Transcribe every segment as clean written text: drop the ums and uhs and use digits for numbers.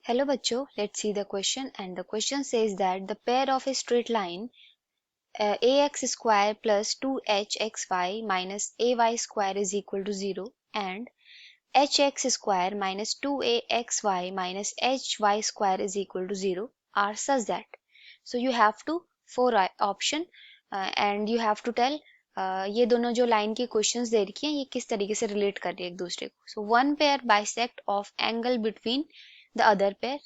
Hello बच्चों, let's see the question and the question says that the pair of a straight line ax square plus 2hxy minus ay square is equal to 0 and hx square minus 2axy minus hy square is equal to 0 are such that. So you have to four option and you have to tell ये दोनों जो line की questions दे रखी हैं ये किस तरीके से रिलेट कर रही है एक दूसरे को. So one pair bisect of angle between the other pair.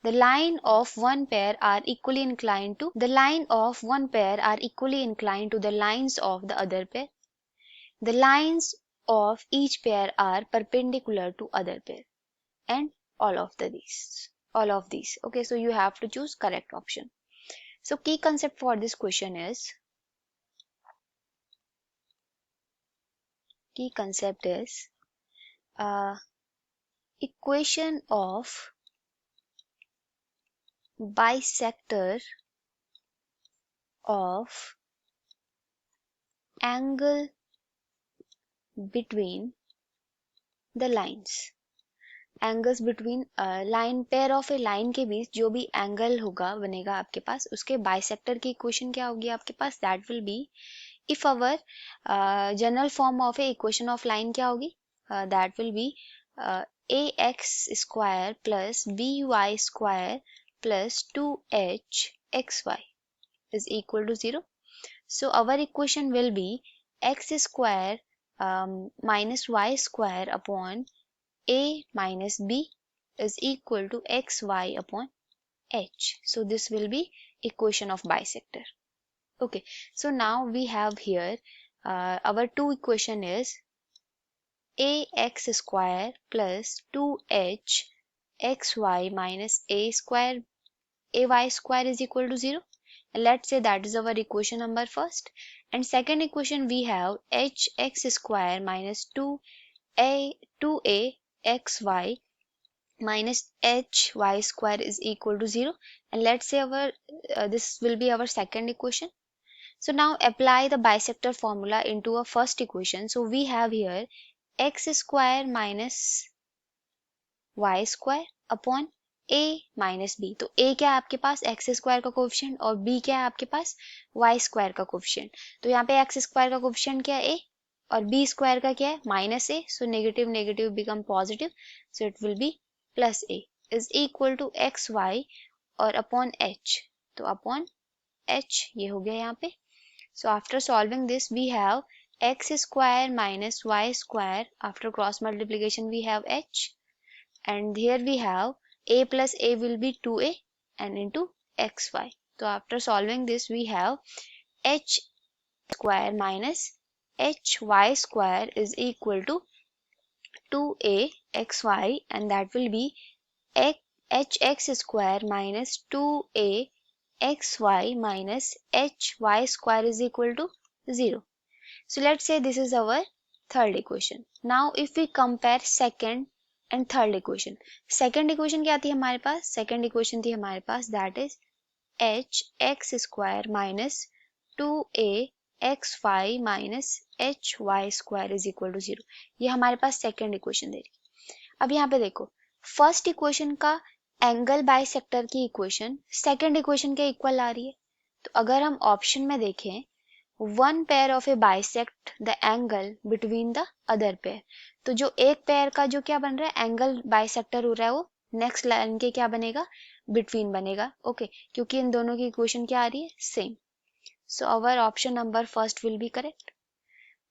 The line of one pair are equally inclined to the lines of the other pair. The lines of each pair are perpendicular to other pair and all of these. Okay, so you have to choose correct option. So key concept for this question is equation of bisector of angle between the lines. Angles between line pair of A line के बीच जो भी angle होगा बनेगा आपके पास उसके bisector की equation क्या होगी आपके पास. That will be if our general form of a equation of line क्या होगी. That will be ax square plus by square plus 2hxy is equal to 0. So our equation will be x square minus y square upon a minus b is equal to xy upon h. So this will be equation of bisector. Okay, so now we have here our two equation is ax square plus 2h xy minus ay square is equal to 0. Let's say that is our equation number first, and second equation we have hx square minus 2a xy minus hy square is equal to 0, and let's say our this will be our second equation. So now apply the bisector formula into a first equation. So we have here x square minus y square upon a minus b. तो a क्या है आपके पास x square का coefficient और b क्या है आपके पास y square का कोफिशिएंट. तो यहाँ पे x स्क्वायर का कोफिशिएंट क्या है a और b स्क्वायर का क्या है minus a. So negative negative become positive, so it will be plus a is equal to X Y और अपॉन h. तो अपॉन h ये हो गया यहाँ पे. So after solving this we have x square minus y square. After cross multiplication we have h and here we have a plus a will be 2a and into xy. So after solving this we have h square minus hy square is equal to 2a xy, and that will be hx square minus 2a xy minus hy square is equal to 0. So let's say this is our third equation. Now if we compare second and third equation, second equation क्या थी हमारे पास. second equation थी हमारे पास that is hx square minus 2a xy minus hy square is equal to 0. ये हमारे पास second equation दे रही. अब यहाँ पे देखो फर्स्ट इक्वेशन का एंगल बाइसेक्टर की इक्वेशन सेकंड इक्वेशन के इक्वल आ रही है. तो अगर हम ऑप्शन में देखें one pair of A bisect the angle between the other pair, तो जो एक पेयर का जो क्या बन रहा है एंगल बाइसेक्टर हो रहा है वो नेक्स्ट लाइन के क्या बनेगा बिटवीन बनेगा. ओके क्योंकि इन दोनों की इक्वेशन क्या आ रही है same. So our option number first will be correct.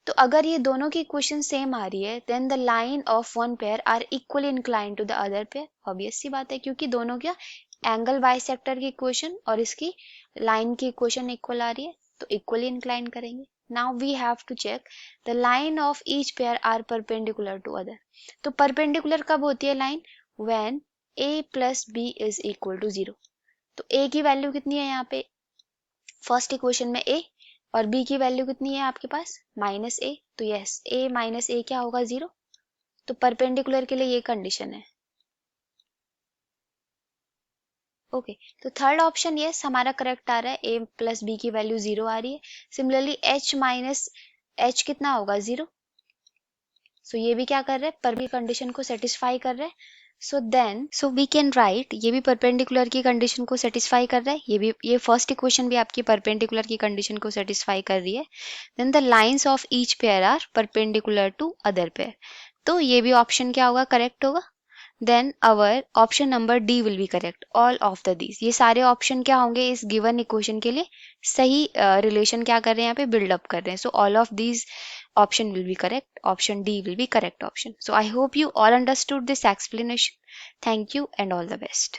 तो अगर ये दोनों की इक्वेशन सेम आ रही है then the line of one pair are equally inclined to the other pair. Obvious सी बात है क्योंकि दोनों क्या एंगल बाइसेक्टर की इक्वेशन और इसकी लाइन की इक्वेशन इक्वल आ रही है तो इक्वली इंक्लाइन करेंगे. Now we have to check the line of each pair are perpendicular to other. तो परपेंडिकुलर कब होती है line when a plus b is equal to 0. तो a की वैल्यू कितनी है यहाँ पे फर्स्ट इक्वेशन में a और b की वैल्यू कितनी है आपके पास माइनस a. तो यस a माइनस a क्या होगा 0. तो परपेंडिकुलर के लिए ये कंडीशन है. ओके तो थर्ड ऑप्शन यस हमारा करेक्ट आ रहा है. a प्लस b की वैल्यू 0 आ रही है. सिमिलरली h माइनस h कितना होगा 0. सो ये भी क्या कर रहे हैं पर भी कंडीशन को सेटिस्फाई कर रहे हैं. सो वी कैन राइट, ये भी परपेंडिकुलर की कंडीशन को सेटिस्फाई कर रहा है, ये फर्स्ट इक्वेशन भी आपकी परपेंडिकुलर की कंडीशन को सेटिस्फाई कर रही है। Then the lines of each pair are perpendicular to other pair, तो ये भी ऑप्शन क्या होगा, करेक्ट होगा। Then our option number D will be correct, all of the these, ये सारे ऑप्शन क्या होंगे इस गिवन इक्वेशन के लिए सही रिलेशन क्या कर रहे हैं, यहाँ पे बिल्डअप कर रहे हैं। So all of these option will be correct, option D will be correct option. So I hope you all understood this explanation. Thank you and all the best.